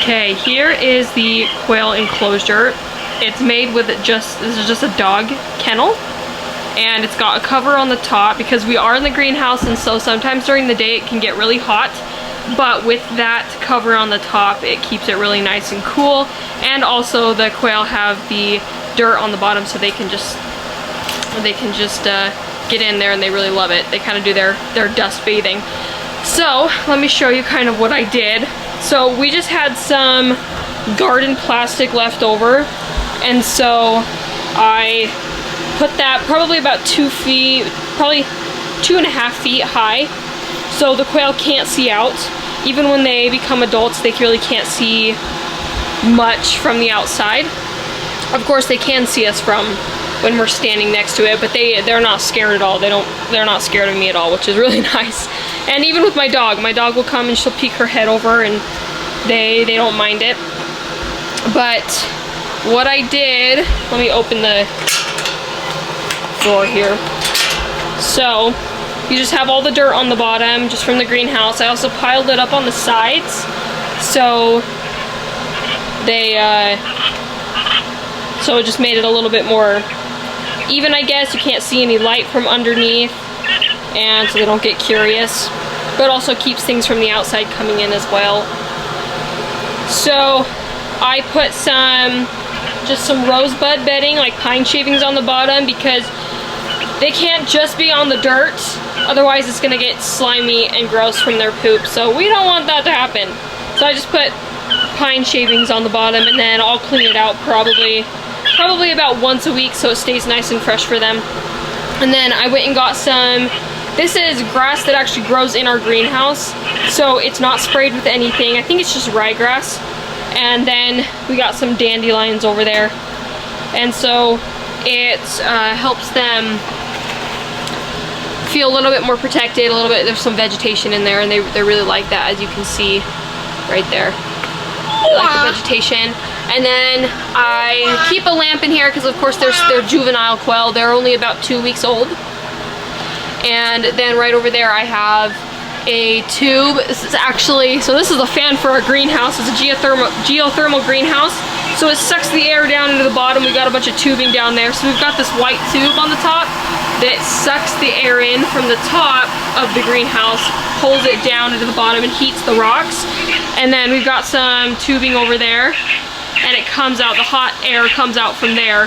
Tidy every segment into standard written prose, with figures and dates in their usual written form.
Okay, here is the quail enclosure. It's made with this is just a dog kennel, and it's got a cover on the top because we are in the greenhouse, and so sometimes during the day it can get really hot, but with that cover on the top it keeps it really nice and cool. And also the quail have the dirt on the bottom, so they can just get in there, and they really love it. They kind of do their dust bathing. So let me show you kind of what I did. So we just had some garden plastic left over, and so I put that probably about 2 feet, probably 2.5 feet high, so the quail can't see out. Even when they become adults, they really can't see much from the outside. Of course, they can see us from when we're standing next to it, but they're not scared at all. They're not scared of me at all, which is really nice. And even with my dog will come and she'll peek her head over, and they don't mind it. But what I did, let me open the door here. So you just have all the dirt on the bottom just from the greenhouse. I also piled it up on the sides, so so it just made it a little bit more even, I guess. You can't see any light from underneath, and so they don't get curious, but also keeps things from the outside coming in as well. So I put just some rosebud bedding, like pine shavings on the bottom, because they can't just be on the dirt, otherwise it's gonna get slimy and gross from their poop, so we don't want that to happen. So I just put pine shavings on the bottom, and then I'll clean it out probably about once a week, so it stays nice and fresh for them. And then I went and got some, this is grass that actually grows in our greenhouse, so it's not sprayed with anything. I think it's just ryegrass. And then we got some dandelions over there, and so it helps them feel a little bit more protected, a little bit. There's some vegetation in there, and they really like that, as you can see right there. They like the vegetation. And then I keep a lamp in here because, of course, they're juvenile quail. They're only about 2 weeks old. And then right over there I have a tube. This is actually, so this is a fan for our greenhouse. It's a geothermal greenhouse. So it sucks the air down into the bottom. We've got a bunch of tubing down there. So we've got this white tube on the top that sucks the air in from the top of the greenhouse, pulls it down into the bottom, and heats the rocks. And then we've got some tubing over there, and it comes out, the hot air comes out from there.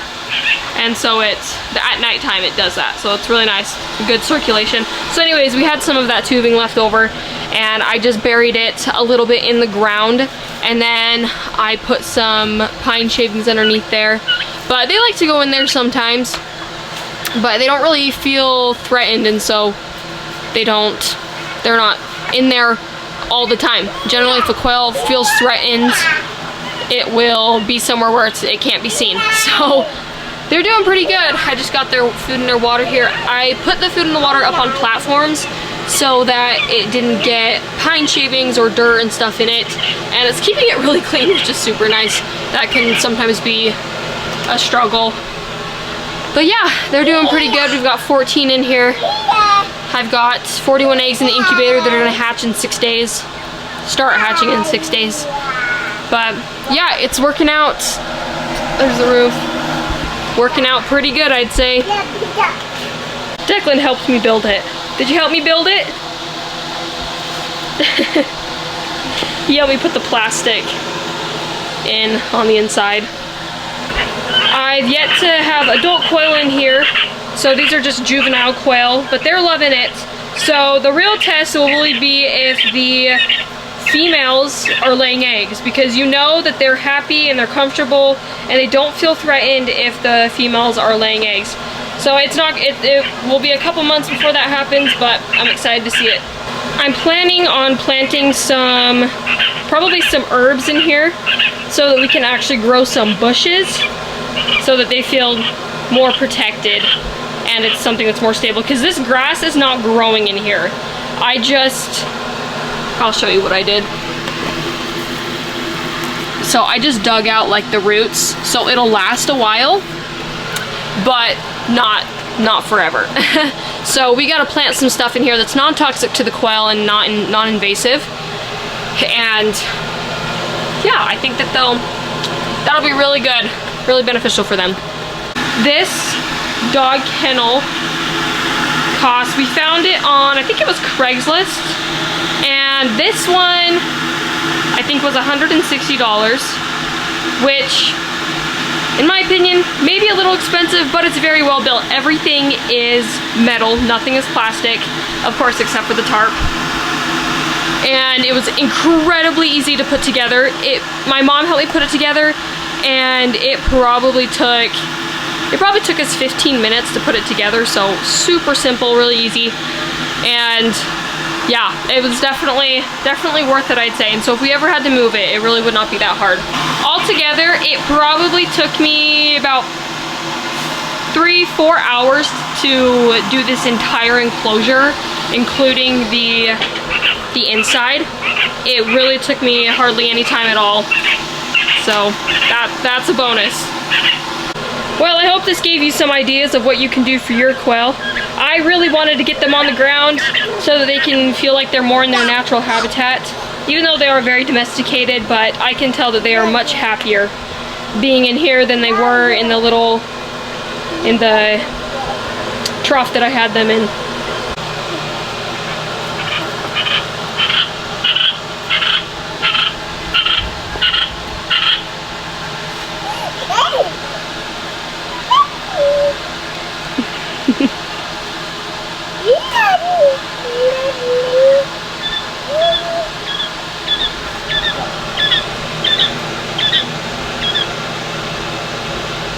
And so it's, at nighttime it does that. So it's really nice, good circulation. So anyways, we had some of that tubing left over, and I just buried it a little bit in the ground, and then I put some pine shavings underneath there. But they like to go in there sometimes, but they don't really feel threatened, and so they're not in there all the time. Generally, if a quail feels threatened, it will be somewhere where it can't be seen. So they're doing pretty good. I just got their food and their water here. I put the food and the water up on platforms so that it didn't get pine shavings or dirt and stuff in it, and it's keeping it really clean, which is super nice. That can sometimes be a struggle, but yeah, they're doing pretty good. We've got 14 in here. I've got 41 eggs in the incubator that are gonna hatch in 6 days, start hatching in 6 days. But yeah, it's working out. There's the roof. Working out pretty good, I'd say. Declan helped me build it. Did you help me build it? He helped me put the plastic in on the inside. I've yet to have adult quail in here, so these are just juvenile quail, but they're loving it. So the real test will really be if the females are laying eggs, because you know that they're happy and they're comfortable and they don't feel threatened if the females are laying eggs. So it will be a couple months before that happens, but I'm excited to see it. I'm planning on planting probably some herbs in here so that we can actually grow some bushes so that they feel more protected and it's something that's more stable, because this grass is not growing in here. I'll show you what I did. So I just dug out like the roots, so it'll last a while, but not forever. So we gotta plant some stuff in here that's non-toxic to the quail and non-invasive. And yeah, I think that that'll be really good, really beneficial for them. This dog kennel cost, we found it on, I think it was Craigslist, and this one I think was $160, which in my opinion maybe a little expensive, but it's very well built. Everything is metal, nothing is plastic, of course, except for the tarp. And it was incredibly easy to put together. My mom helped me put it together, and it probably took us 15 minutes to put it together, so super simple, really easy. And yeah, it was definitely worth it, I'd say. And so if we ever had to move it, it really would not be that hard. Altogether, it probably took me about 3-4 hours to do this entire enclosure, including the inside. It really took me hardly any time at all. So that's a bonus. Well, I hope this gave you some ideas of what you can do for your quail. I really wanted to get them on the ground so that they can feel like they're more in their natural habitat. Even though they are very domesticated, but I can tell that they are much happier being in here than they were in the trough that I had them in.